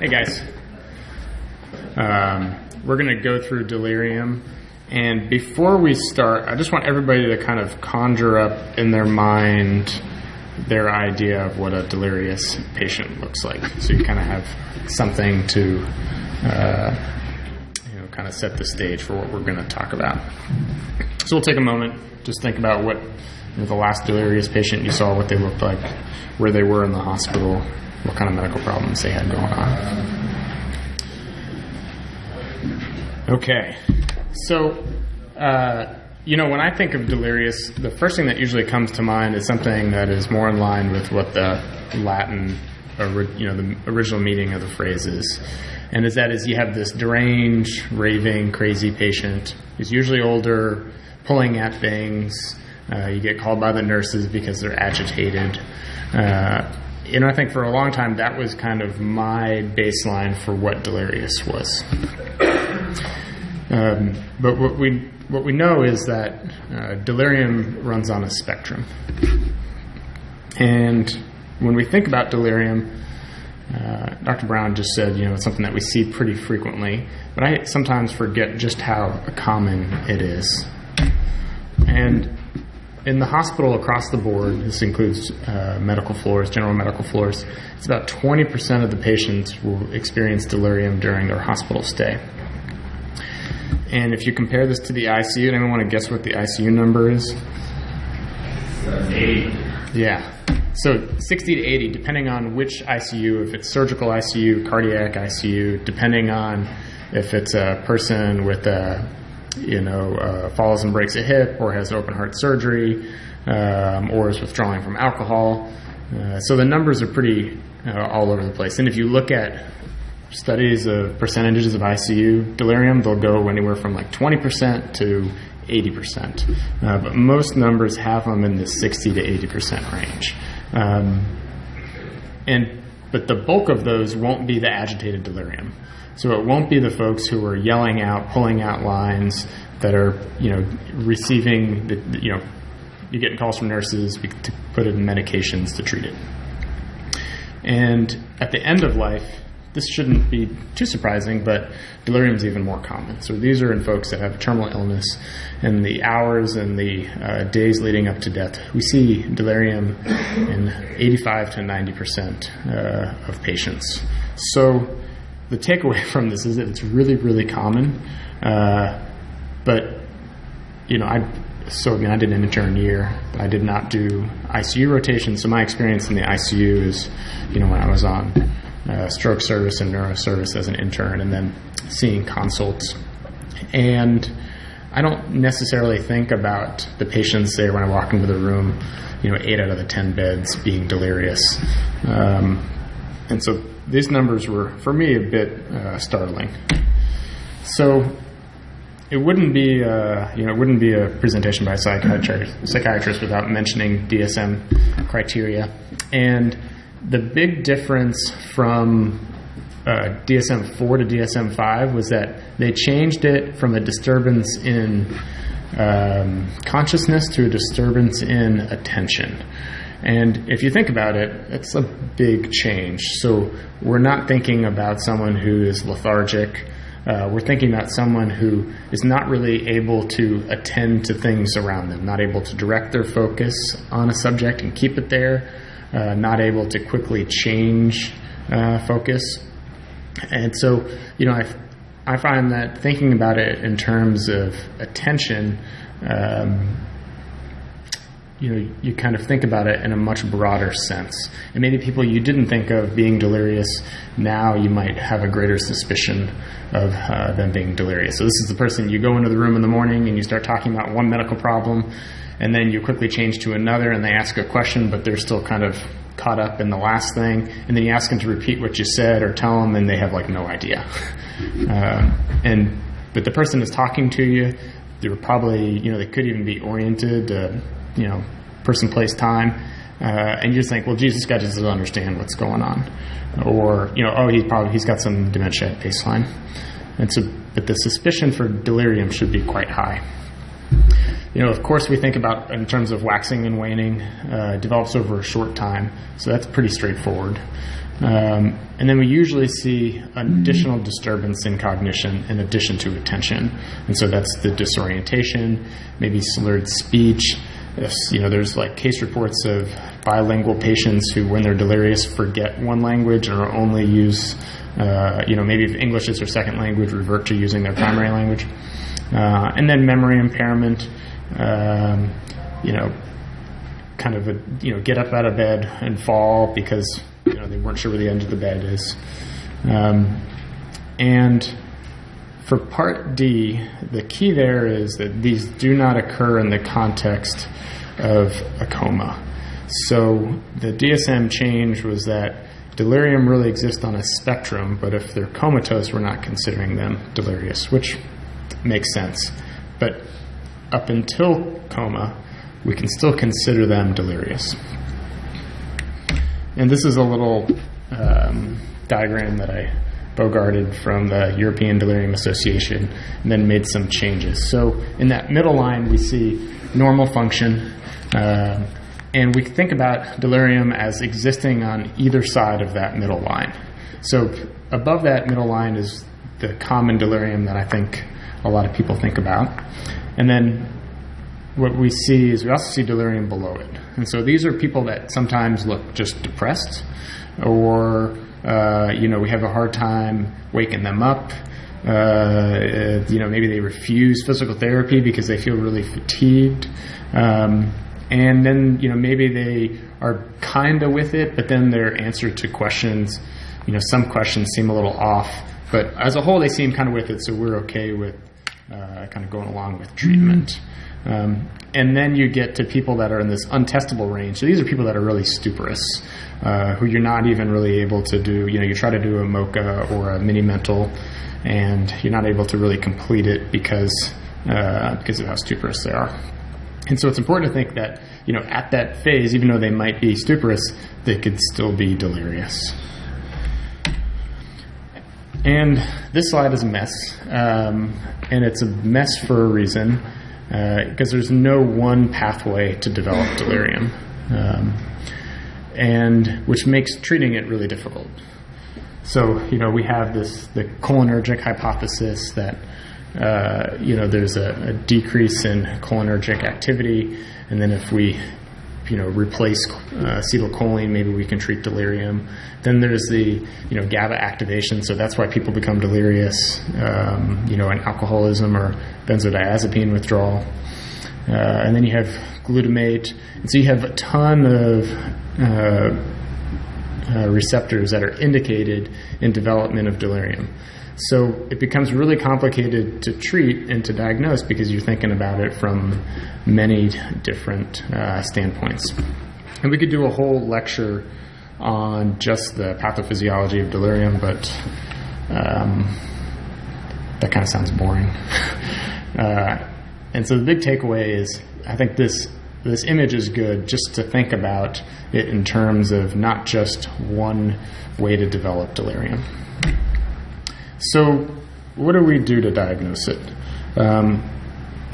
Hey guys, we're going to go through delirium, and before we start, I just want everybody to kind of conjure up in their mind their idea of what a delirious patient looks like, so you kind of have something to kind of set the stage for what we're going to talk about. So we'll take a moment, just think about what the last delirious patient you saw, what they looked like, where they were in the hospital, what kind of medical problems they had going on. Okay, so, when I think of delirious, the first thing that usually comes to mind is something that is more in line with what the Latin, the original meaning of the phrase is. And that is you have this deranged, raving, crazy patient who's usually older, pulling at things. You get called by the nurses because they're agitated. I think for a long time that was kind of my baseline for what delirious was. But what we know is that delirium runs on a spectrum. And when we think about delirium, Dr. Brown just said, it's something that we see pretty frequently, but I sometimes forget just how common it is. And in the hospital across the board, this includes medical floors, general medical floors, it's about 20% of the patients will experience delirium during their hospital stay. And if you compare this to the ICU, anyone want to guess what the ICU number is? 80. Yeah. So 60 to 80, depending on which ICU, if it's surgical ICU, cardiac ICU, depending on if it's a person with falls and breaks a hip or has open heart surgery or is withdrawing from alcohol. So the numbers are pretty all over the place. And if you look at studies of percentages of ICU delirium, they'll go anywhere from like 20% to 80%. But most numbers have them in the 60 to 80% range. But the bulk of those won't be the agitated delirium. So it won't be the folks who are yelling out, pulling out lines that are, receiving, you're getting calls from nurses to put in medications to treat it. And at the end of life, this shouldn't be too surprising, but delirium is even more common. So these are in folks that have terminal illness, and the hours and the days leading up to death. We see delirium in 85 to 90% of patients. So the takeaway from this is that it's really, really common. But I did an intern year, but I did not do ICU rotations. So my experience in the ICU is, when I was on stroke service and neuro service as an intern, and then seeing consults. And I don't necessarily think about the patients there when I walk into the room, 8 out of the 10 beds being delirious. And so these numbers were, for me, a bit startling. So it wouldn't be a presentation by a psychiatrist without mentioning DSM criteria. And the big difference from DSM-4 to DSM-5 was that they changed it from a disturbance in consciousness to a disturbance in attention. And if you think about it, it's a big change. So we're not thinking about someone who is lethargic. We're thinking about someone who is not really able to attend to things around them, not able to direct their focus on a subject and keep it there, not able to quickly change focus. And so, I find that thinking about it in terms of attention, you kind of think about it in a much broader sense. And maybe people you didn't think of being delirious, now you might have a greater suspicion of them being delirious. So this is the person, you go into the room in the morning and you start talking about one medical problem, and then you quickly change to another and they ask a question, but they're still kind of caught up in the last thing. And then you ask them to repeat what you said or tell them, and they have no idea. But the person is talking to you. They're probably, they could even be oriented, person, place, time. And you just think, well, Jesus, God doesn't understand what's going on. Or, he's got some dementia at baseline. But the suspicion for delirium should be quite high. of course, we think about in terms of waxing and waning. It develops over a short time, so that's pretty straightforward. And then we usually see an additional disturbance in cognition in addition to attention. And so that's the disorientation, maybe slurred speech. There's like case reports of bilingual patients who, when they're delirious, forget one language or only use, maybe if English is their second language, revert to using their primary language. And then memory impairment, get up out of bed and fall because they weren't sure where the end of the bed is. And for Part D, the key there is that these do not occur in the context of a coma. So the DSM change was that delirium really exists on a spectrum, but if they're comatose, we're not considering them delirious, which makes sense. But up until coma, we can still consider them delirious. And this is a little diagram that I bogarted from the European Delirium Association and then made some changes. So in that middle line, we see normal function, and we think about delirium as existing on either side of that middle line. So above that middle line is the common delirium that I think a lot of people think about. And then what we see is we also see delirium below it. And so these are people that sometimes look just depressed, or we have a hard time waking them up. Maybe they refuse physical therapy because they feel really fatigued. And then, maybe they are kind of with it, but then their answer to questions, some questions seem a little off. But as a whole, they seem kind of with it, so we're okay with kind of going along with treatment. And then you get to people that are in this untestable range. So these are people that are really stuporous, who you're not even really able to do, you try to do a MOCA or a mini mental, and you're not able to really complete it because of how stuporous they are. And so it's important to think that, at that phase, even though they might be stuporous, they could still be delirious. And this slide is a mess, and it's a mess for a reason, because there's no one pathway to develop delirium, and which makes treating it really difficult. So, we have the cholinergic hypothesis that, there's a decrease in cholinergic activity, and then if we, replace acetylcholine, maybe we can treat delirium. Then there's the, GABA activation, so that's why people become delirious, in alcoholism or benzodiazepine withdrawal. And then you have glutamate, and so you have a ton of receptors that are indicated in development of delirium. So it becomes really complicated to treat and to diagnose because you're thinking about it from many different standpoints. And we could do a whole lecture on just the pathophysiology of delirium, but that kind of sounds boring. And so the big takeaway is, I think this image is good just to think about it in terms of not just one way to develop delirium. So what do we do to diagnose it?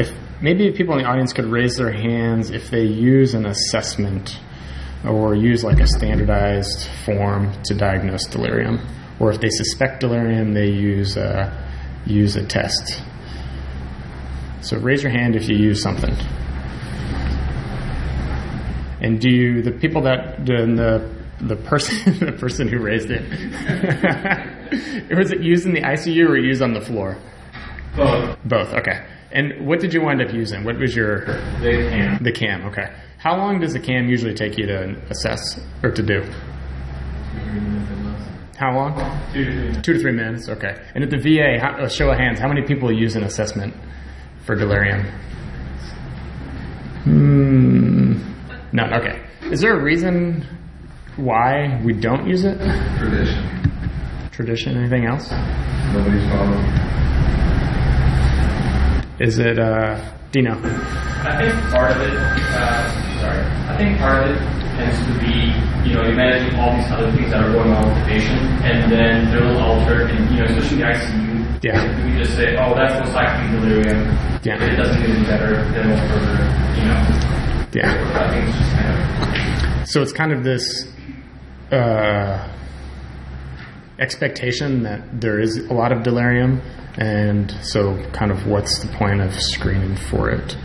If maybe people in the audience could raise their hands if they use an assessment or use like a standardized form to diagnose delirium, or if they suspect delirium, they use a test. So raise your hand if you use something. And the people that the person who raised it, was it used in the ICU or used on the floor? Both. Okay. And what did you wind up using? What was your the CAM? The CAM. Okay. How long does the CAM usually take you to assess or to do? 3 minutes at most. How long? 2 to 3 minutes. 2 to 3 minutes. Okay. And at the VA, show of hands, how many people use an assessment for delirium? None. Okay. Is there a reason why we don't use it? Tradition. Anything else? Nobody's following. Is it, Dino? I think part of it tends to be, you're managing all these other things that are going on with the patient, and then they're a little altered, and, especially the ICU, Yeah. And we just say, oh, that's most likely delirium. Yeah. If it doesn't get any better, then we'll further, Yeah. So I think it's just kind of... So it's kind of this expectation that there is a lot of delirium, and so kind of what's the point of screening for it?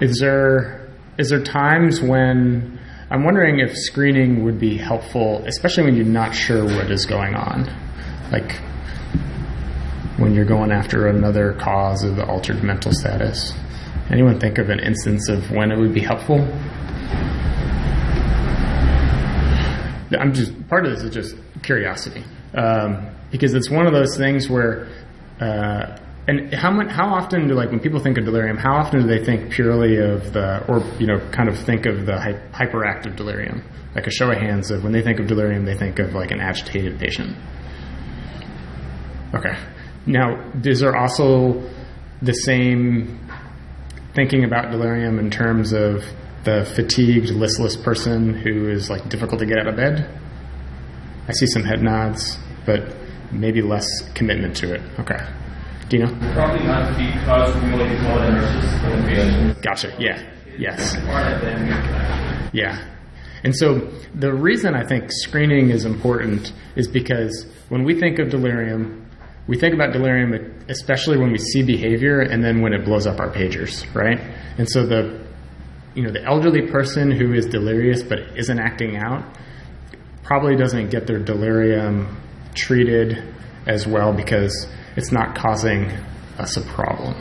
Is there times when I'm wondering if screening would be helpful, especially when you're not sure what is going on, like when you're going after another cause of the altered mental status? Anyone think of an instance of when it would be helpful? Part of this is just curiosity, because it's one of those things where, and how often do, like, when people think of delirium, how often do they think purely of kind of think of the hyperactive delirium? Like a show of hands of when they think of delirium, they think of like an agitated patient. Okay. Now, is there also the same thinking about delirium in terms of the fatigued, listless person who is like difficult to get out of bed? I see some head nods, but maybe less commitment to it. Okay. Dino? Probably not because we only call it nurses for the patient. Gotcha. Yeah. Yes. Yeah. And so the reason I think screening is important is because when we think of delirium, we think about delirium especially when we see behavior and then when it blows up our pagers, right? And so the elderly person who is delirious but isn't acting out probably doesn't get their delirium treated as well because it's not causing us a problem,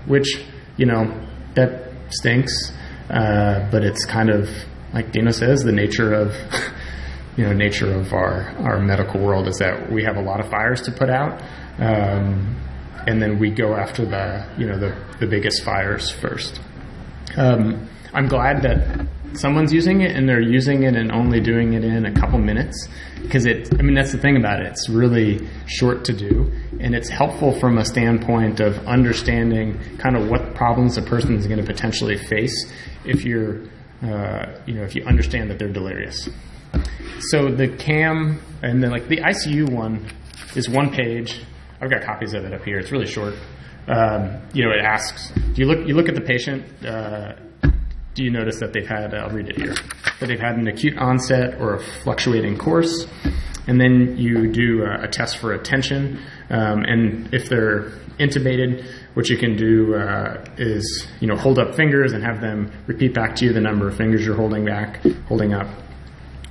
which, that stinks, but it's kind of, like Dino says, the nature of our medical world is that we have a lot of fires to put out, and then we go after the biggest fires first. I'm glad that someone's using it, and they're using it and only doing it in a couple minutes, because that's the thing about it. It's really short to do, and it's helpful from a standpoint of understanding kind of what problems a person is going to potentially face if if you understand that they're delirious. So the CAM and then like the ICU one is one page. I've got copies of it up here. It's really short. It asks, you look at the patient, do you notice that they've had, I'll read it here, that they've had an acute onset or a fluctuating course, and then you do a test for attention, and if they're intubated, what you can do is, hold up fingers and have them repeat back to you the number of fingers you're holding up,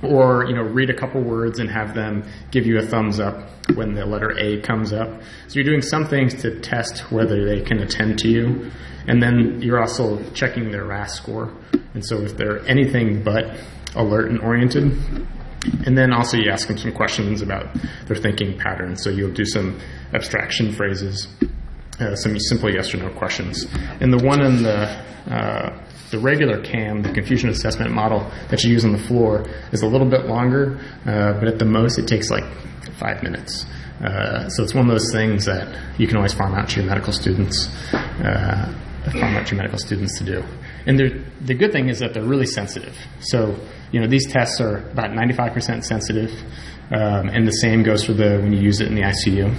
or, read a couple words and have them give you a thumbs up when the letter A comes up. So you're doing some things to test whether they can attend to you. And then you're also checking their RAS score. And so if they're anything but alert and oriented. And then also you ask them some questions about their thinking patterns. So you'll do some abstraction phrases, some simple yes or no questions. And the one in the regular CAM, the confusion assessment model that you use on the floor, is a little bit longer, but at the most it takes like 5 minutes. So it's one of those things that you can always farm out to your medical students, to do. And the good thing is that they're really sensitive. So these tests are about 95% sensitive, and the same goes for when you use it in the ICU.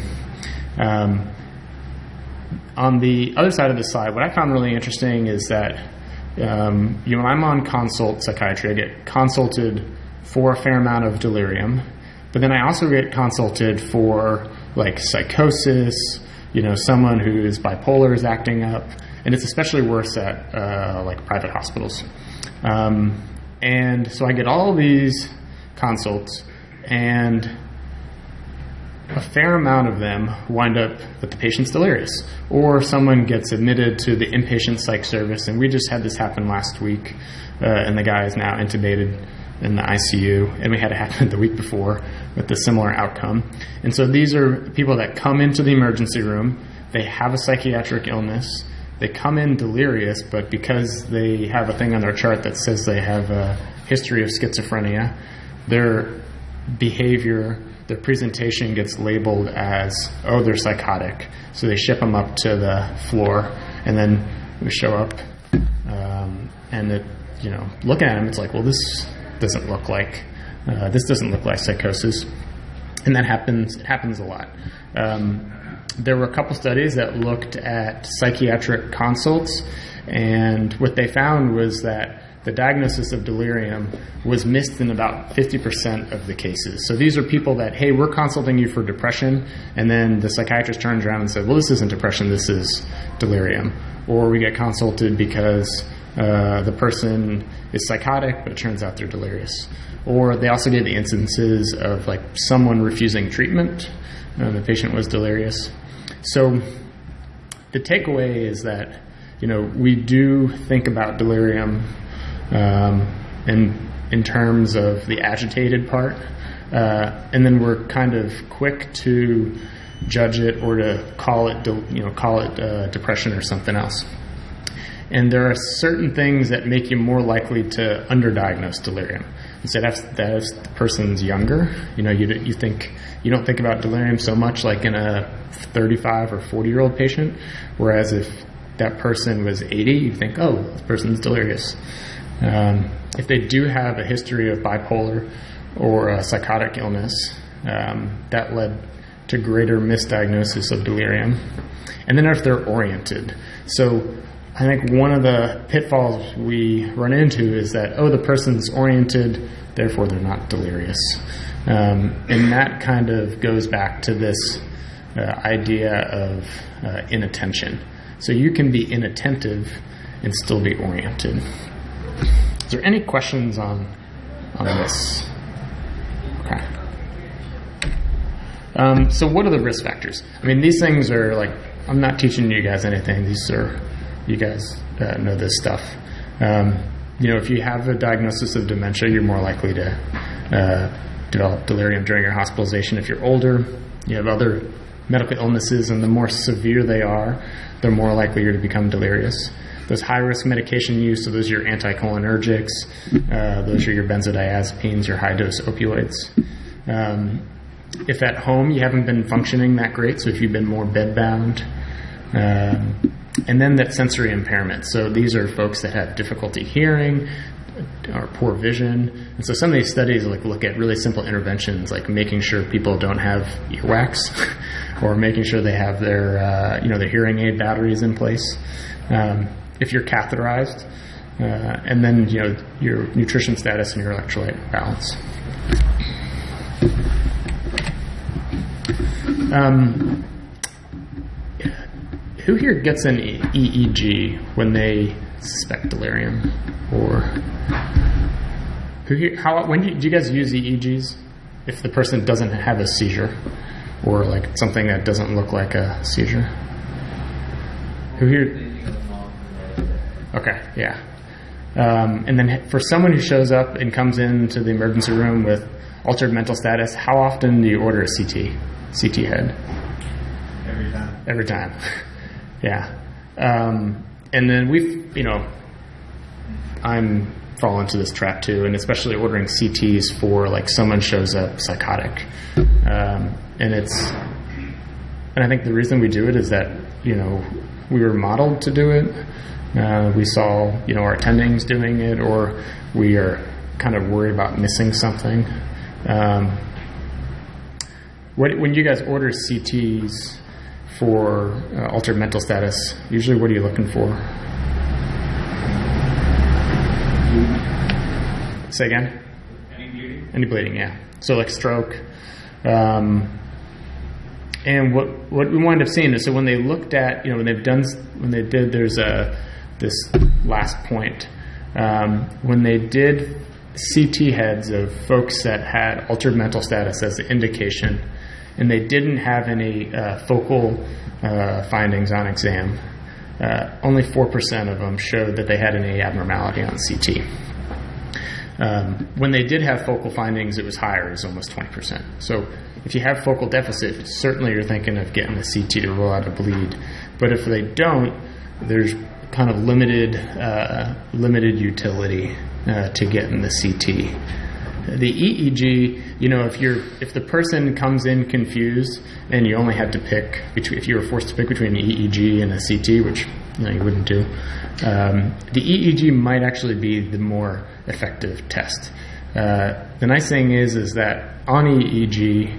On the other side of the slide, what I found really interesting is that when I'm on consult psychiatry, I get consulted for a fair amount of delirium, but then I also get consulted for like psychosis, someone who is bipolar is acting up, and it's especially worse at like private hospitals. And so I get all these consults, and a fair amount of them wind up that the patient's delirious, or someone gets admitted to the inpatient psych service, and we just had this happen last week, and the guy is now intubated in the ICU, and we had it happen the week before with a similar outcome. And so these are people that come into the emergency room, they have a psychiatric illness, they come in delirious, but because they have a thing on their chart that says they have a history of schizophrenia, their behavior, their presentation gets labeled as, they're psychotic. So they ship them up to the floor, and then we show up, and looking at them, it's like, well, this doesn't look like psychosis. And that happens a lot. There were a couple studies that looked at psychiatric consults, and what they found was that the diagnosis of delirium was missed in about 50% of the cases. So these are people that, hey, we're consulting you for depression, and then the psychiatrist turns around and says, well, this isn't depression, this is delirium. Or we get consulted because the person is psychotic, but it turns out they're delirious. Or they also gave the instances of like someone refusing treatment, and the patient was delirious. So the takeaway is that, we do think about delirium in terms of the agitated part, and then we're kind of quick to judge it or to call it depression or something else. And there are certain things that make you more likely to underdiagnose delirium. So that if the person's younger, you don't think about delirium so much like in a 35 or 40-year-old patient, whereas if that person was 80, you think, oh, this person's delirious. If they do have a history of bipolar or a psychotic illness, that led to greater misdiagnosis of delirium. And then if they're oriented. So I think one of the pitfalls we run into is that, the person's oriented, therefore they're not delirious. And that kind of goes back to this idea of inattention. So you can be inattentive and still be oriented. Is there any questions on this? Okay. So what are the risk factors? I mean, these things are like, I'm not teaching you guys anything. You guys know this stuff. If you have a diagnosis of dementia, you're more likely to develop delirium during your hospitalization. If you're older, you have other medical illnesses, and the more severe they are, the more likely you're to become delirious. Those high-risk medication use, so those are your anticholinergics, those are your benzodiazepines, your high-dose opioids. If at home you haven't been functioning that great, so if you've been more bedbound, and then that sensory impairment. So these are folks that have difficulty hearing or poor vision. And so some of these studies look at really simple interventions, like making sure people don't have earwax or making sure they have their hearing aid batteries in place. If you're catheterized, and then your nutrition status and your electrolyte balance. Who here gets an EEG when they suspect delirium? Or who here? Do you guys use EEGs if the person doesn't have a seizure or like something that doesn't look like a seizure? Who here? Okay, yeah. And then for someone who shows up and comes into the emergency room with altered mental status, how often do you order a CT head? Every time. Every time. Yeah. And then I'm fallen into this trap too, and especially ordering CTs for like someone shows up psychotic. And I think the reason we do it is that, we were modeled to do it. We saw, our attendings doing it, or we are kind of worried about missing something. When you guys order CTs for altered mental status, usually what are you looking for? Say again? Any bleeding? Any bleeding, yeah. So like stroke. And what we wind up seeing is, so when they looked at, there's this last point, when they did CT heads of folks that had altered mental status as an indication, and they didn't have any focal findings on exam, only 4% of them showed that they had any abnormality on CT. When they did have focal findings, it was higher. It was almost 20%. So if you have focal deficit, certainly you're thinking of getting a CT to rule out a bleed. But if they don't, there's kind of limited utility to getting the CT. The EEG, if the person comes in confused and you only had to pick between, if you were forced to pick between an EEG and a CT, which you wouldn't do, the EEG might actually be the more effective test. The nice thing is that on EEG,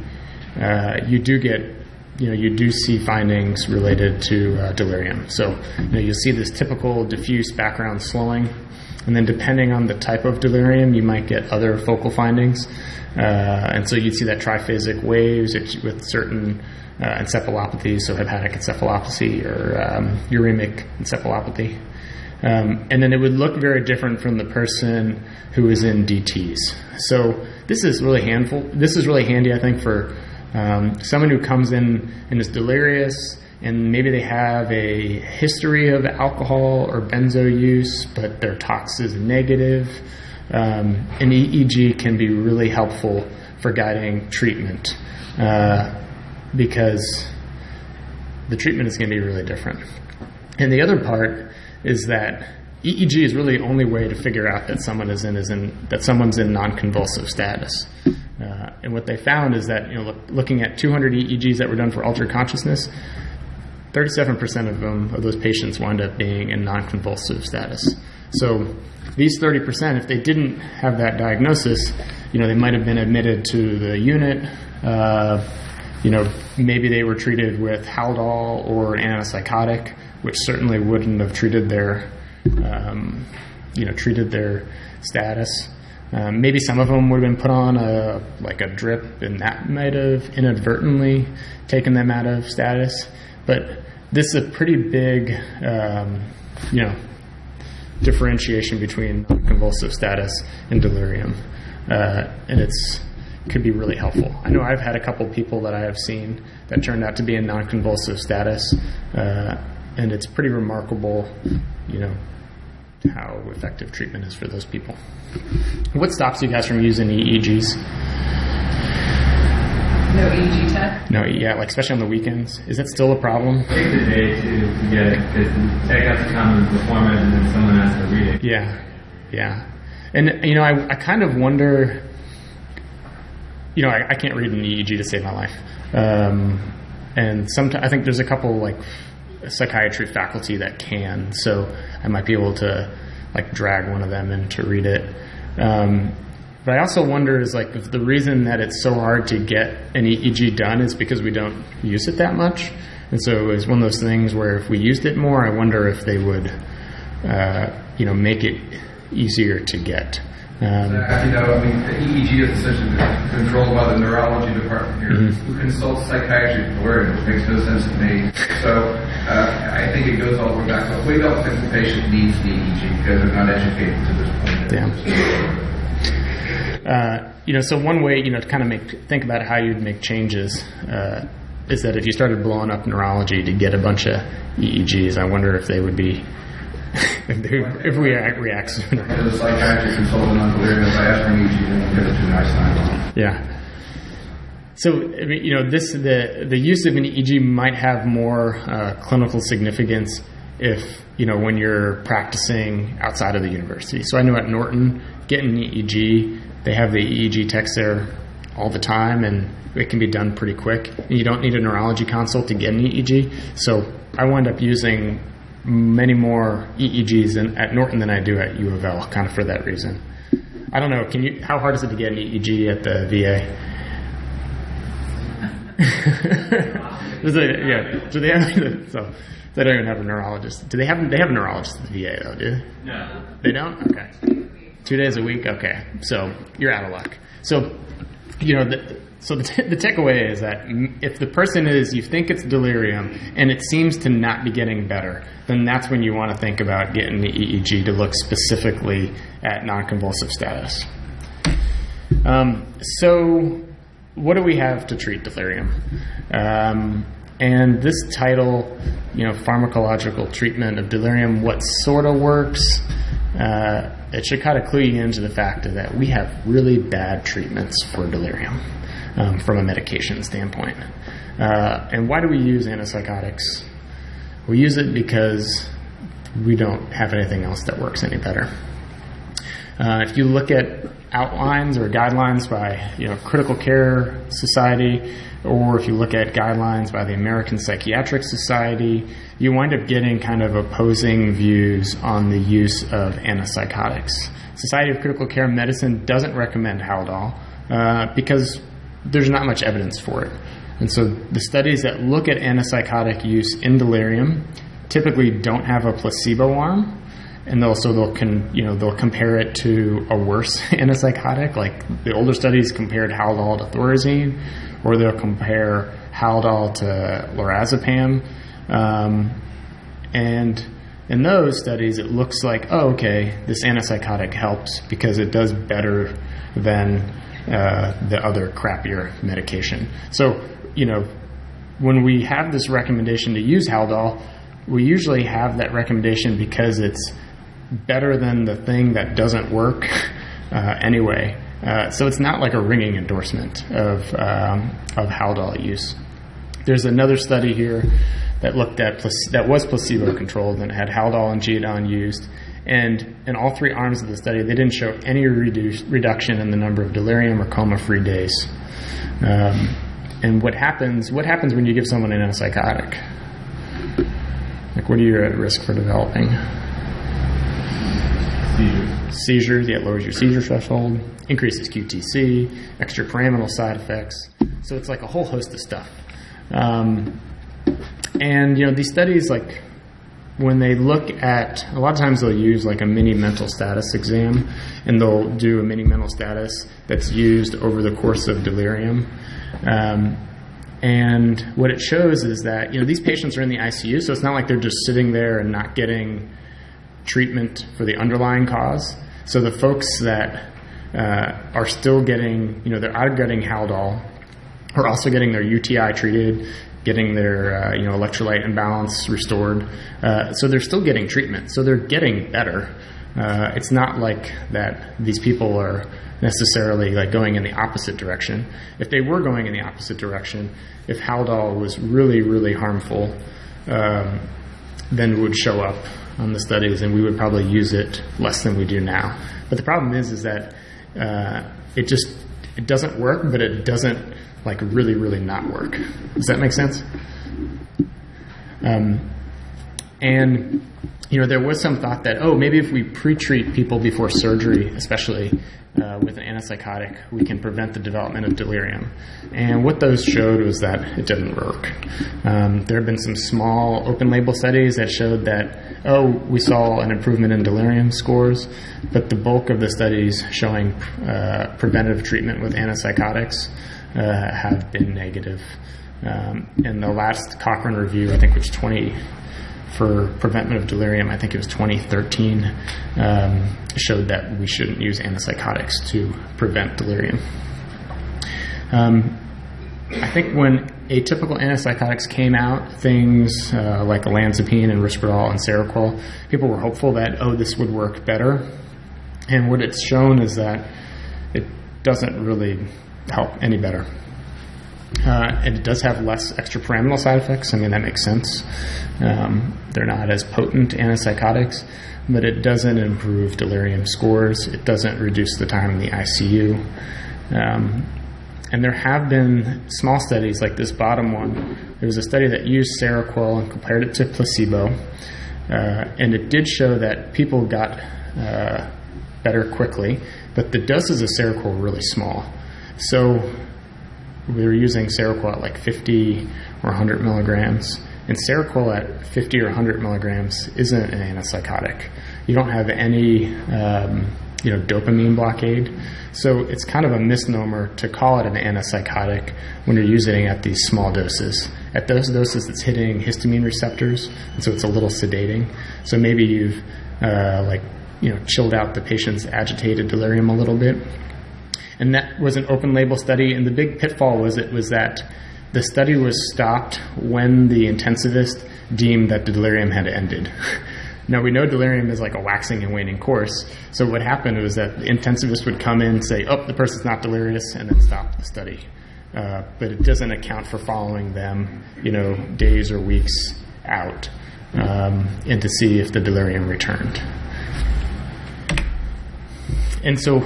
you do see findings related to delirium. So you'll see this typical diffuse background slowing, and then depending on the type of delirium, you might get other focal findings. And so you'd see that triphasic waves with certain encephalopathies, so hepatic encephalopathy or uremic encephalopathy. And then it would look very different from the person who is in DTs. So this is really handy, I think, for someone who comes in and is delirious, and maybe they have a history of alcohol or benzo use, but their tox is negative. An EEG can be really helpful for guiding treatment because the treatment is going to be really different. And the other part is that EEG is really the only way to figure out that someone's in non-convulsive status. And what they found is that, looking at 200 EEGs that were done for altered consciousness, 37% of those patients wind up being in non-convulsive status. So these 30%, if they didn't have that diagnosis, they might have been admitted to the unit. Maybe they were treated with Haldol or an antipsychotic, which certainly wouldn't have treated their status. Maybe some of them would have been put on a drip, and that might have inadvertently taken them out of status. But this is a pretty big, differentiation between convulsive status and delirium, and could be really helpful. I know I've had a couple people that I have seen that turned out to be in non-convulsive status, and it's pretty remarkable, how effective treatment is for those people. What stops you guys from using EEGs? No EEG test? No, yeah, especially on the weekends. Is that still a problem? It takes a day to get it, because the tech has to come and perform it, and then someone has to read it. Yeah. And, I kind of wonder, I can't read an EEG to save my life. And sometimes I think there's a couple, psychiatry faculty that can, so I might be able to, drag one of them in to read it. But I also wonder if the reason that it's so hard to get an EEG done is because we don't use it that much. And so it's one of those things where if we used it more, I wonder if they would, make it easier to get. The EEG is essentially controlled by the neurology department here, who consults psychiatry for it, which makes no sense to me. So I think it goes all the way back. But we don't think the patient needs the EEG because they're not educated to this point. So one way, to kind of think about how you'd make changes is that if you started blowing up neurology to get a bunch of EEGs, I wonder if they would be, if we react sooner. As a psychiatrist consultant on delirium, if I ask for an EEG, then we'll get it to nice time. Yeah. So, the use of an EEG might have more clinical significance if, when you're practicing outside of the university. So I know at Norton, getting an EEG, they have the EEG techs there all the time, and it can be done pretty quick. And you don't need a neurology consult to get an EEG. So I wind up using many more EEGs at Norton than I do at U of L, kind of for that reason. I don't know. How hard is it to get an EEG at the VA? Do they have? So they don't even have a neurologist. Do they have? They have a neurologist at the VA though, do they? No. They don't. Okay. 2 days a week. Okay. So you're out of luck. So the takeaway is that if the person you think it's delirium and it seems to not be getting better, then that's when you want to think about getting the EEG to look specifically at non-convulsive status. So what do we have to treat delirium? And this title, pharmacological treatment of delirium, what sort of works, it should kind of clue you into the fact that we have really bad treatments for delirium from a medication standpoint. And why do we use antipsychotics? We use it because we don't have anything else that works any better. If you look at outlines or guidelines by Critical Care Society, or if you look at guidelines by the American Psychiatric Society, you wind up getting kind of opposing views on the use of antipsychotics. Society of Critical Care Medicine doesn't recommend Haldol because there's not much evidence for it. And so the studies that look at antipsychotic use in delirium typically don't have a placebo arm, and they'll compare it to a worse antipsychotic. Like the older studies compared Haldol to Thorazine, or they'll compare Haldol to lorazepam, and in those studies it looks like, oh, okay, this antipsychotic helps because it does better than the other crappier medication. So, when we have this recommendation to use Haldol, we usually have that recommendation because it's better than the thing that doesn't work anyway. So it's not like a ringing endorsement of Haldol use. There's another study here that looked at that was placebo controlled and had Haldol and Geodon used, and in all three arms of the study they didn't show any reduction in the number of delirium or coma-free days. And what happens when you give someone an antipsychotic? Like, what are you at risk for developing? Seizures. Yeah, it lowers your seizure threshold, increases QTC, extrapyramidal side effects. So it's like a whole host of stuff. And these studies, like when they look at, a lot of times they'll use like a mini mental status exam, and they'll do a mini mental status that's used over the course of delirium. And what it shows is that these patients are in the ICU, so it's not like they're just sitting there and not getting treatment for the underlying cause. So the folks that are still getting, they're either getting Haldol or also getting their UTI treated, getting their electrolyte imbalance restored. So they're still getting treatment. So they're getting better. It's not like that these people are necessarily like going in the opposite direction. If they were going in the opposite direction, if Haldol was really, really harmful, then it would show up on the studies, and we would probably use it less than we do now. But the problem is that it doesn't work, but it doesn't like really, really not work. Does that make sense? And there was some thought that, maybe if we pre-treat people before surgery, especially with an antipsychotic, we can prevent the development of delirium. And what those showed was that it didn't work. There have been some small open-label studies that showed that, we saw an improvement in delirium scores, but the bulk of the studies showing preventative treatment with antipsychotics have been negative. And the last Cochrane review, I think, which for preventment of delirium, I think it was 2013, showed that we shouldn't use antipsychotics to prevent delirium. I think when atypical antipsychotics came out, things like olanzapine and risperidol and Seroquel, people were hopeful that, this would work better. And what it's shown is that it doesn't really help any better. And it does have less extrapyramidal side effects. I mean, that makes sense. They're not as potent antipsychotics, but it doesn't improve delirium scores. It doesn't reduce the time in the ICU. And there have been small studies like this bottom one. There was a study that used Seroquel and compared it to placebo. And it did show that people got better quickly, but the doses of Seroquel were really small. So we were using Seroquel at like 50 or 100 milligrams, and Seroquel at 50 or 100 milligrams isn't an antipsychotic. You don't have any dopamine blockade, so it's kind of a misnomer to call it an antipsychotic when you're using it at these small doses. At those doses, it's hitting histamine receptors, and so it's a little sedating. So maybe you've chilled out the patient's agitated delirium a little bit. And that was an open label study, and the big pitfall was that the study was stopped when the intensivist deemed that the delirium had ended. Now, we know delirium is like a waxing and waning course, so what happened was that the intensivist would come in and say, the person's not delirious, and then stop the study. But it doesn't account for following them, days or weeks out, and to see if the delirium returned. And so,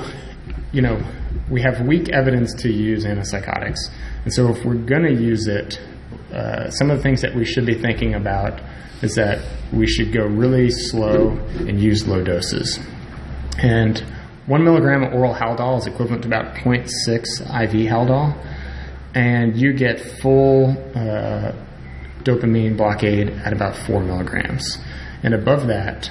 we have weak evidence to use antipsychotics. And so if we're going to use it, some of the things that we should be thinking about is that we should go really slow and use low doses. And 1 milligram of oral Haldol is equivalent to about 0.6 IV Haldol. and you get full dopamine blockade at about 4 milligrams. And above that,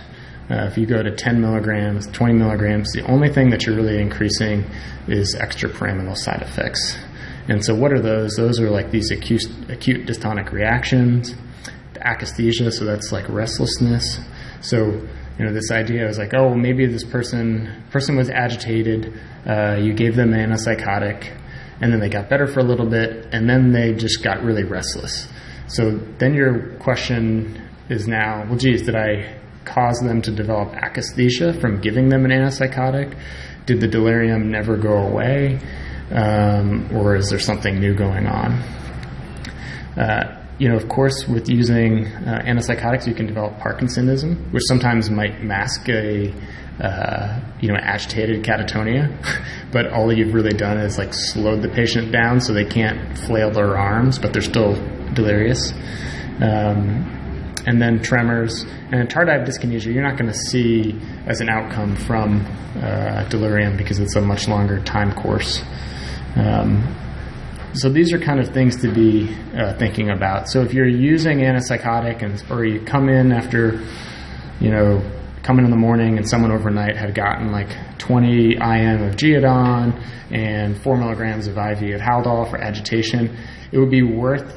if you go to 10 milligrams, 20 milligrams, the only thing that you're really increasing is extrapyramidal side effects. And so what are those? Those are like these acute dystonic reactions, the akathisia, so that's like restlessness. So, this idea is like, oh, well, maybe this person was agitated, you gave them an antipsychotic, and then they got better for a little bit, and then they just got really restless. So then your question is now, well, geez, did I cause them to develop akathisia from giving them an antipsychotic? Did the delirium never go away? Or is there something new going on? Of course, with using antipsychotics, you can develop Parkinsonism, which sometimes might mask a agitated catatonia, but all you've really done is like slowed the patient down so they can't flail their arms, but they're still delirious. And then tremors and tardive dyskinesia, you're not going to see as an outcome from delirium because it's a much longer time course. So these are kind of things to be thinking about. So if you're using antipsychotic or you come in after, come in the morning and someone overnight had gotten like 20 IM of Geodon and 4 milligrams of IV of Haldol for agitation, it would be worth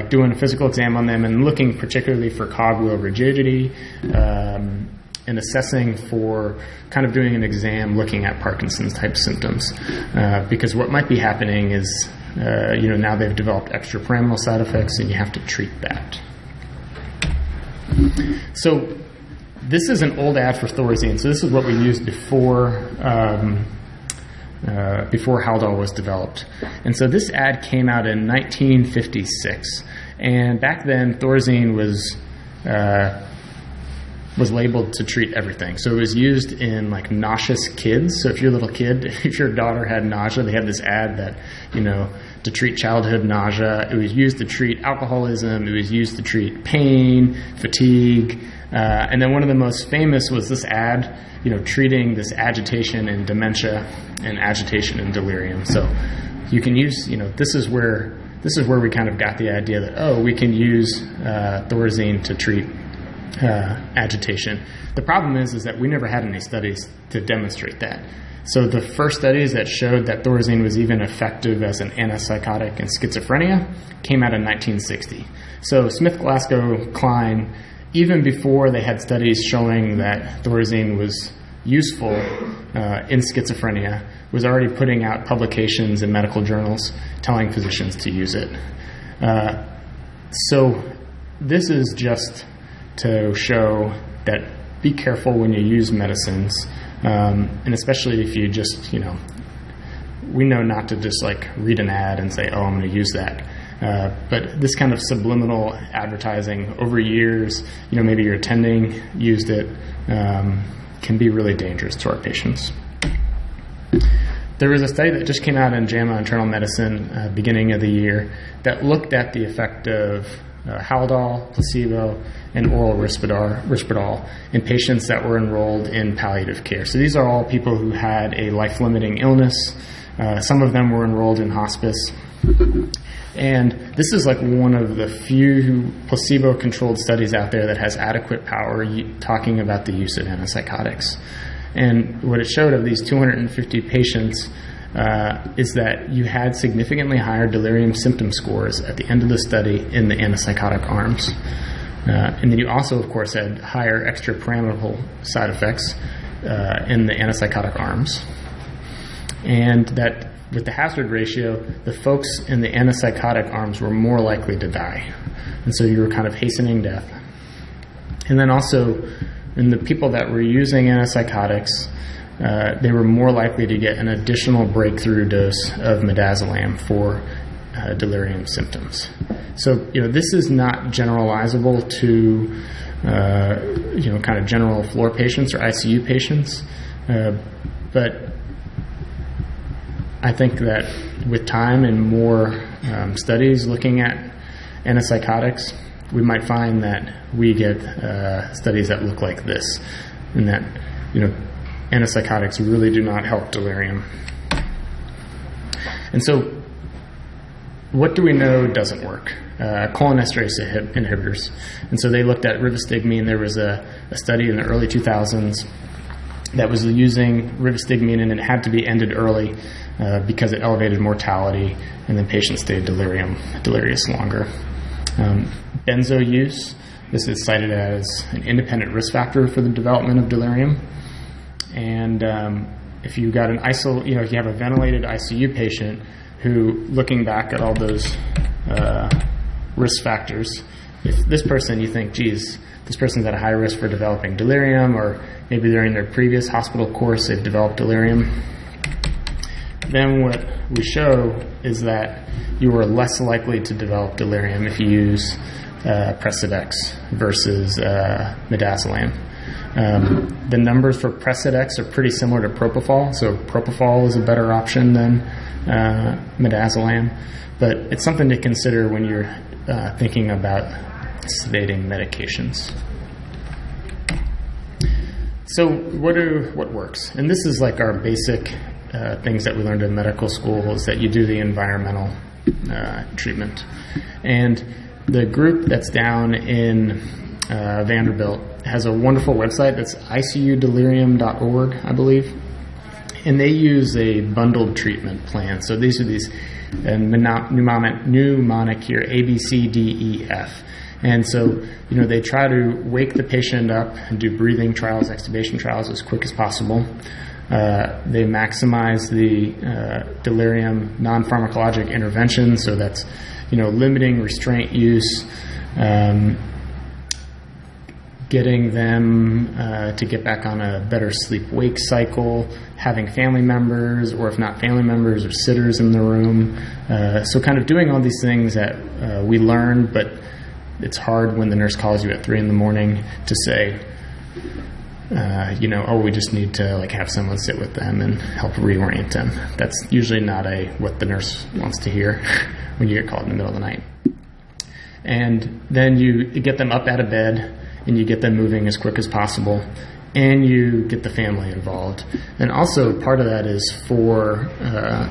doing a physical exam on them and looking particularly for cogwheel rigidity and assessing for kind of doing an exam looking at Parkinson's type symptoms. Because what might be happening is, now they've developed extrapyramidal side effects and you have to treat that. So this is an old ad for Thorazine. So this is what we used before Haldol was developed. And so this ad came out in 1956. And back then, Thorazine was labeled to treat everything. So it was used in like nauseous kids. So if your little kid, if your daughter had nausea, they had this ad that, to treat childhood nausea. It was used to treat alcoholism. It was used to treat pain, fatigue. And then one of the most famous was this ad, treating this agitation and dementia and agitation and delirium. So you can use, this is where we kind of got the idea that, we can use Thorazine to treat agitation. The problem is that we never had any studies to demonstrate that. So the first studies that showed that Thorazine was even effective as an antipsychotic in schizophrenia came out in 1960. So Smith, Glasgow, Klein, even before they had studies showing that Thorazine was useful in schizophrenia, was already putting out publications in medical journals telling physicians to use it. So this is just to show that be careful when you use medicines, and especially if you just, we know not to just like read an ad and say, I'm going to use that. But this kind of subliminal advertising over years, maybe your attending used it, can be really dangerous to our patients. There was a study that just came out in JAMA Internal Medicine beginning of the year that looked at the effect of Haldol, placebo, and oral Risperdal in patients that were enrolled in palliative care. So these are all people who had a life-limiting illness. Some of them were enrolled in hospice. And this is like one of the few placebo-controlled studies out there that has adequate power talking about the use of antipsychotics. And what it showed of these 250 patients is that you had significantly higher delirium symptom scores at the end of the study in the antipsychotic arms. And then you also, of course, had higher extrapyramidal side effects in the antipsychotic arms. And that with the hazard ratio, the folks in the antipsychotic arms were more likely to die. And so you were kind of hastening death. And then also, in the people that were using antipsychotics, they were more likely to get an additional breakthrough dose of midazolam for delirium symptoms. So, this is not generalizable to, kind of general floor patients or ICU patients, but I think that with time and more studies looking at antipsychotics, we might find that we get studies that look like this, and that antipsychotics really do not help delirium. And so what do we know doesn't work? Cholinesterase inhibitors. And so they looked at rivastigmine. There was a study in the early 2000s that was using rivastigmine, and it had to be ended early because it elevated mortality, and then patients stayed delirious longer. Benzo use, this is cited as an independent risk factor for the development of delirium. And if you got if you have a ventilated ICU patient who, looking back at all those risk factors, if this person, you think, geez, this person's at a high risk for developing delirium, or maybe during their previous hospital course they've developed delirium, then what we show is that you are less likely to develop delirium if you use Precedex versus midazolam. The numbers for Precedex are pretty similar to propofol, so propofol is a better option than midazolam, but it's something to consider when you're thinking about sedating medications. So what works? And this is like our basic things that we learned in medical school, is that you do the environmental treatment. And the group that's down in Vanderbilt has a wonderful website that's icudelirium.org, I believe. And they use a bundled treatment plan. So these are these mnemonic here, A, B, C, D, E, F. And so, they try to wake the patient up and do breathing trials, extubation trials as quick as possible. They maximize the delirium non-pharmacologic intervention, so that's, limiting restraint use, getting them to get back on a better sleep-wake cycle, having family members, or if not family members, or sitters in the room. So kind of doing all these things that we learned, but it's hard when the nurse calls you at 3 a.m. to say, we just need to have someone sit with them and help reorient them. That's usually not what the nurse wants to hear when you get called in the middle of the night. And then you get them up out of bed, and you get them moving as quick as possible, and you get the family involved. And also part of that is for,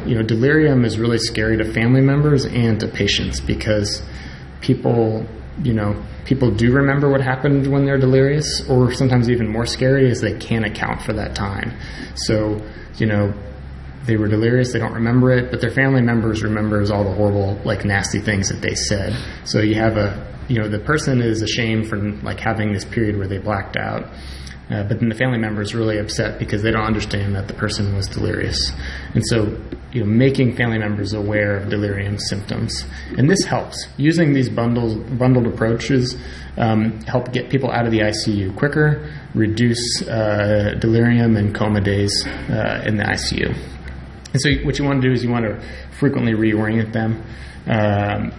delirium is really scary to family members and to patients, because people do remember what happened when they're delirious, or sometimes even more scary is they can't account for that time. So, they were delirious, they don't remember it, but their family members remembers all the horrible, nasty things that they said. So you have the person is ashamed for having this period where they blacked out, but then the family member is really upset because they don't understand that the person was delirious. And so, making family members aware of delirium symptoms, and this helps. Using these bundled approaches help get people out of the ICU quicker, reduce delirium and coma days in the ICU. And so, what you want to do is you want to frequently reorient them.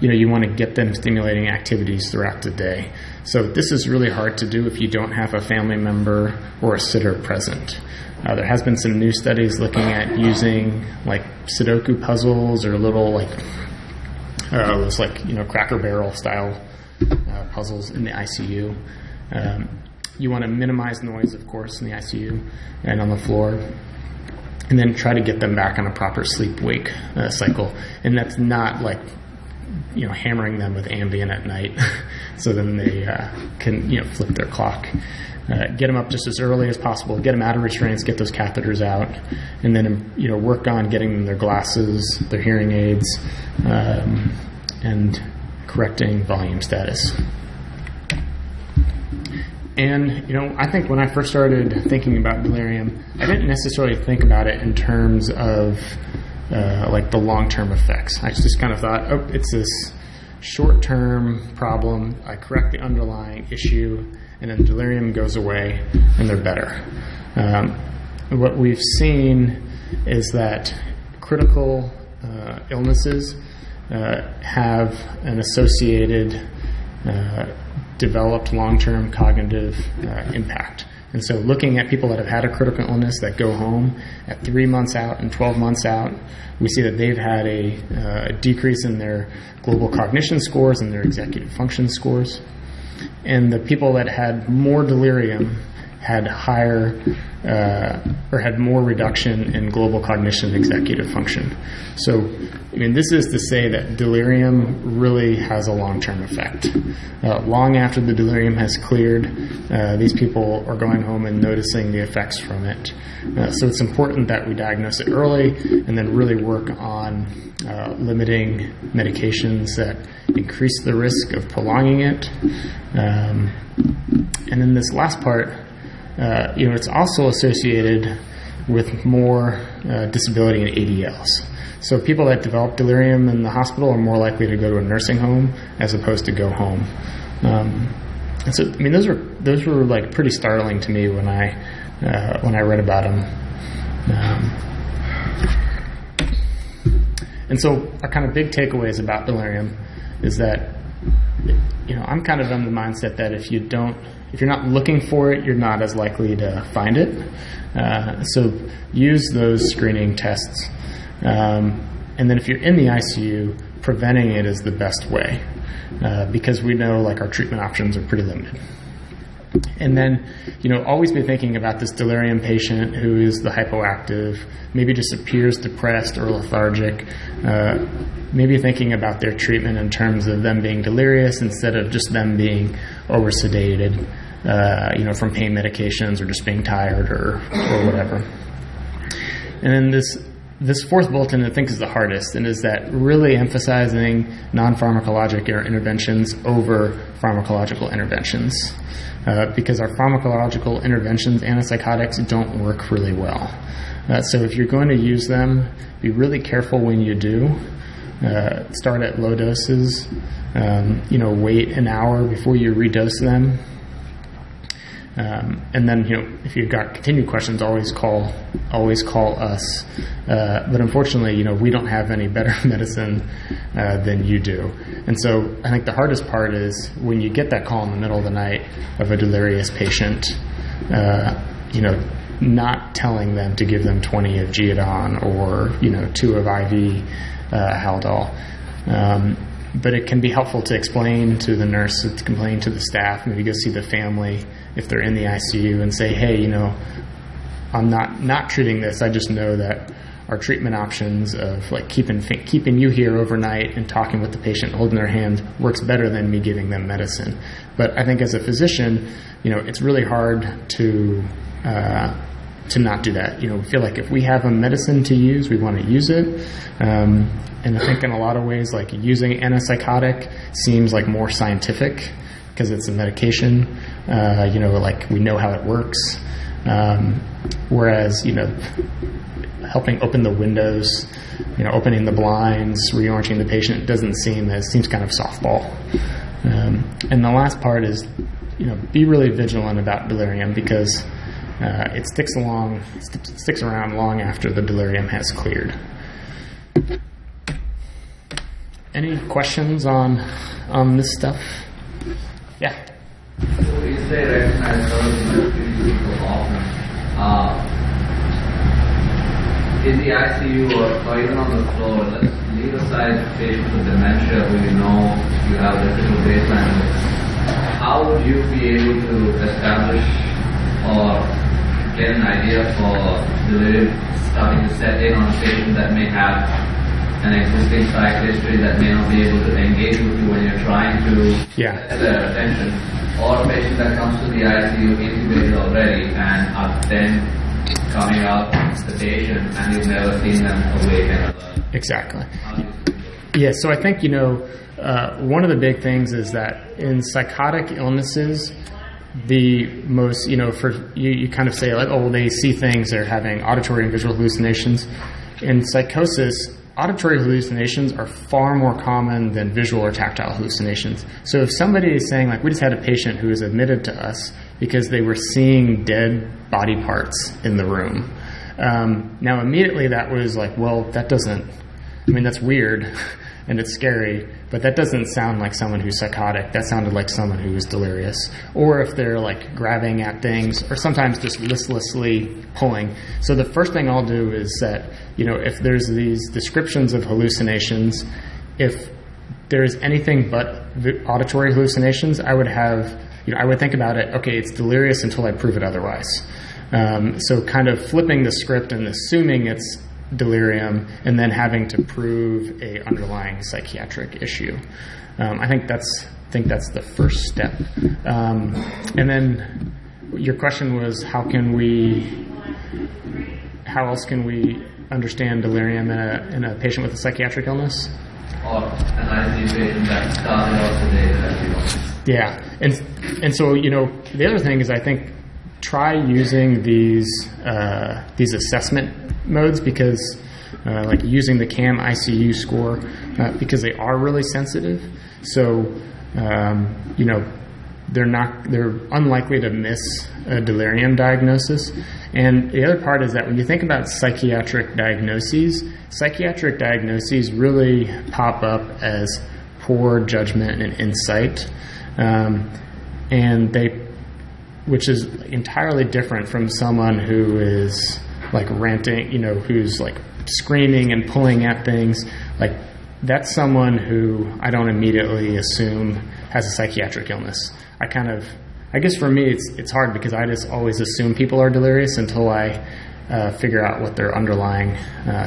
You want to get them stimulating activities throughout the day. So this is really hard to do if you don't have a family member or a sitter present. There has been some new studies looking at using Sudoku puzzles or little Cracker Barrel style puzzles in the ICU. You want to minimize noise, of course, in the ICU and on the floor, and then try to get them back on a proper sleep-wake cycle. And that's not hammering them with Ambien at night so then they can flip their clock. Get them up just as early as possible, get them out of restraints, get those catheters out, and then work on getting them their glasses, their hearing aids, and correcting volume status. And, I think when I first started thinking about delirium, I didn't necessarily think about it in terms of the long-term effects. I just kind of thought, it's this short-term problem. I correct the underlying issue, and then delirium goes away, and they're better. What we've seen is that critical illnesses have an associated developed long-term cognitive impact. And so looking at people that have had a critical illness that go home at 3 months out and 12 months out, we see that they've had a decrease in their global cognition scores and their executive function scores. And the people that had more delirium had higher or had more reduction in global cognition and executive function. So, I mean, this is to say that delirium really has a long-term effect. Long after the delirium has cleared, these people are going home and noticing the effects from it. So it's important that we diagnose it early and then really work on limiting medications that increase the risk of prolonging it. And then this last part, it's also associated with more disability in ADLs. So people that develop delirium in the hospital are more likely to go to a nursing home as opposed to go home. And so, I mean, those were like pretty startling to me when I read about them. And so our kind of big takeaways about delirium is that, I'm kind of on the mindset that if you're not looking for it, you're not as likely to find it. So use those screening tests. And then if you're in the ICU, preventing it is the best way, because we know like our treatment options are pretty limited. And then, always be thinking about this delirium patient who is the hypoactive, maybe just appears depressed or lethargic, maybe thinking about their treatment in terms of them being delirious instead of just them being over-sedated, from pain medications or just being tired or whatever. And then this fourth bulletin I think is the hardest, and is that really emphasizing non-pharmacologic interventions over pharmacological interventions. Because our pharmacological interventions, antipsychotics, don't work really well. So if you're going to use them, be really careful when you do. Start at low doses. Wait an hour before you redose them. And then, if you've got continued questions, always call us. But unfortunately, we don't have any better medicine than you do. And so I think the hardest part is when you get that call in the middle of the night of a delirious patient, not telling them to give them 20 of Geodon or, 2 of IV Haldol. But it can be helpful to explain to the nurse, to explain to the staff, maybe go see the family if they're in the ICU and say, hey, I'm not treating this. I just know that our treatment options of like keeping you here overnight and talking with the patient, holding their hand, works better than me giving them medicine. But I think as a physician, it's really hard to not do that. We feel like if we have a medicine to use, we want to use it. And I think in a lot of ways, like using antipsychotic seems like more scientific because it's a medication. Like we know how it works. Whereas, helping open the windows, opening the blinds, reorienting the patient seems kind of softball. And the last part is, be really vigilant about delirium because it sticks around long after the delirium has cleared. Any questions on this stuff? Yeah. So you say recognize people often. In the ICU or even on the floor, let's leave aside patients with dementia who you have a difficult baseline with. How would you be able to establish or get an idea for delirium starting to set in on a patient that may have an existing psych history that may not be able to engage with you when you're trying to get their attention, or a patient that comes to the ICU intubated already and are then coming out sedation and you've never seen them awake and alert? Exactly. Yeah, so I think, one of the big things is that in psychotic illnesses, the most, for you kind of say like, oh, they see things, they're having auditory and visual hallucinations. In psychosis, auditory hallucinations are far more common than visual or tactile hallucinations. So if somebody is saying, like, we just had a patient who was admitted to us because they were seeing dead body parts in the room. Now, immediately that was like, well, that's weird and it's scary, but that doesn't sound like someone who's psychotic. That sounded like someone who was delirious. Or if they're like grabbing at things or sometimes just listlessly pulling. So the first thing I'll do is that, if there's these descriptions of hallucinations, if there's anything but auditory hallucinations, I would have, I would think about it, okay, it's delirious until I prove it otherwise. So kind of flipping the script and assuming it's delirium and then having to prove a underlying psychiatric issue. I think that's the first step. And then your question was, how else can we understand delirium in a patient with a psychiatric illness? Or an ICU patient that started off today. Yeah, and so the other thing is, I think, try using these assessment modes, because like using the CAM ICU score, because they are really sensitive. So they're unlikely to miss a delirium diagnosis. And the other part is that when you think about psychiatric diagnoses really pop up as poor judgment and insight, which is entirely different from someone who is like ranting, who's like screaming and pulling at things. Like, that's someone who I don't immediately assume has a psychiatric illness. I guess for me it's hard, because I just always assume people are delirious until I figure out what their underlying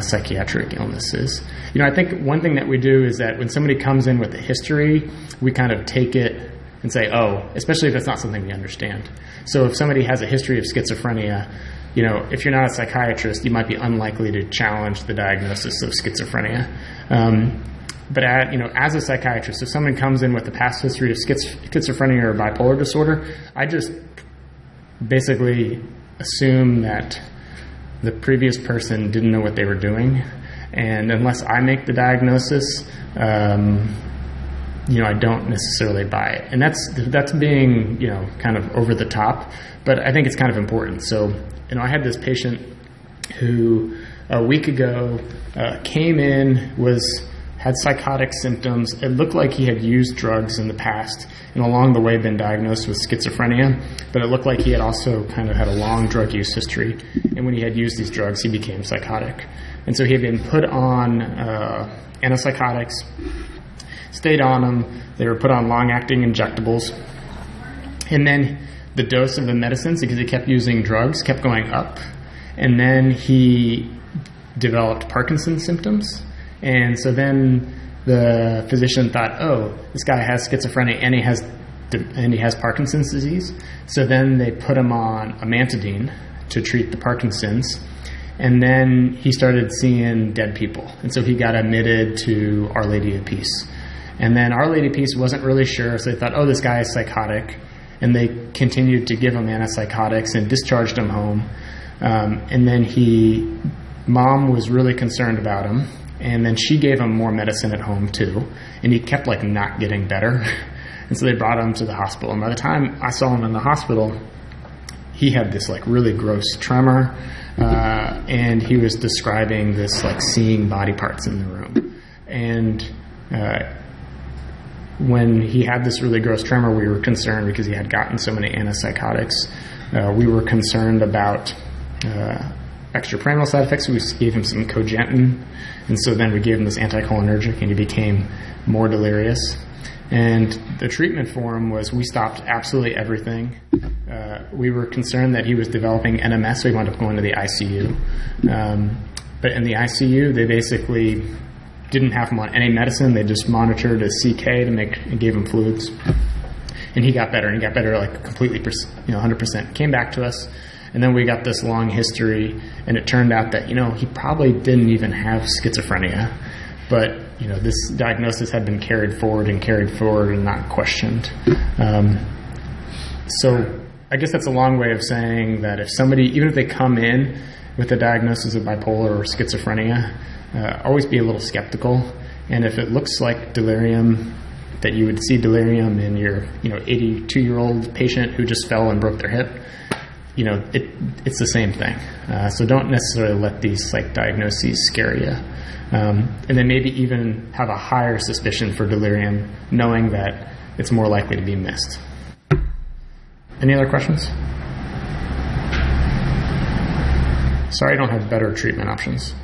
psychiatric illness is. I think one thing that we do is that when somebody comes in with a history, we kind of take it and say, oh, especially if it's not something we understand. So if somebody has a history of schizophrenia, if you're not a psychiatrist, you might be unlikely to challenge the diagnosis of schizophrenia. But as a psychiatrist, if someone comes in with a past history of schizophrenia or bipolar disorder, I just basically assume that the previous person didn't know what they were doing, and unless I make the diagnosis, I don't necessarily buy it. And that's being kind of over the top, but I think it's kind of important. So I had this patient who a week ago came in, had psychotic symptoms. It looked like he had used drugs in the past and along the way been diagnosed with schizophrenia, but it looked like he had also kind of had a long drug use history. And when he had used these drugs, he became psychotic. And so he had been put on antipsychotics, stayed on them. They were put on long-acting injectables. And then the dose of the medicines, because he kept using drugs, kept going up. And then he developed Parkinson's symptoms. And so then the physician thought, oh, this guy has schizophrenia and he has Parkinson's disease. So then they put him on amantadine to treat the Parkinson's. And then he started seeing dead people. And so he got admitted to Our Lady of Peace. And then Our Lady of Peace wasn't really sure, so they thought, oh, this guy is psychotic. And they continued to give him antipsychotics and discharged him home. And then mom was really concerned about him. And then she gave him more medicine at home too. And he kept not getting better. And so they brought him to the hospital. And by the time I saw him in the hospital, he had this really gross tremor. And he was describing this seeing body parts in the room. And when he had this really gross tremor, we were concerned because he had gotten so many antipsychotics. We were concerned about extrapyramidal side effects. So we gave him some cogentin, and so then we gave him this anticholinergic, and he became more delirious. And the treatment for him was we stopped absolutely everything. We were concerned that he was developing NMS, so he wound up going to the ICU. But in the ICU, they basically didn't have him on any medicine. They just monitored his CK and gave him fluids. And he got better, and he got better completely, 100%. Came back to us. And then we got this long history, and it turned out that, he probably didn't even have schizophrenia. But, this diagnosis had been carried forward and not questioned. So I guess that's a long way of saying that if somebody, even if they come in with a diagnosis of bipolar or schizophrenia, always be a little skeptical. And if it looks like delirium, that you would see delirium in your, 82-year-old patient who just fell and broke their hip, it's the same thing. So don't necessarily let these diagnoses scare you. And then maybe even have a higher suspicion for delirium, knowing that it's more likely to be missed. Any other questions? Sorry I don't have better treatment options.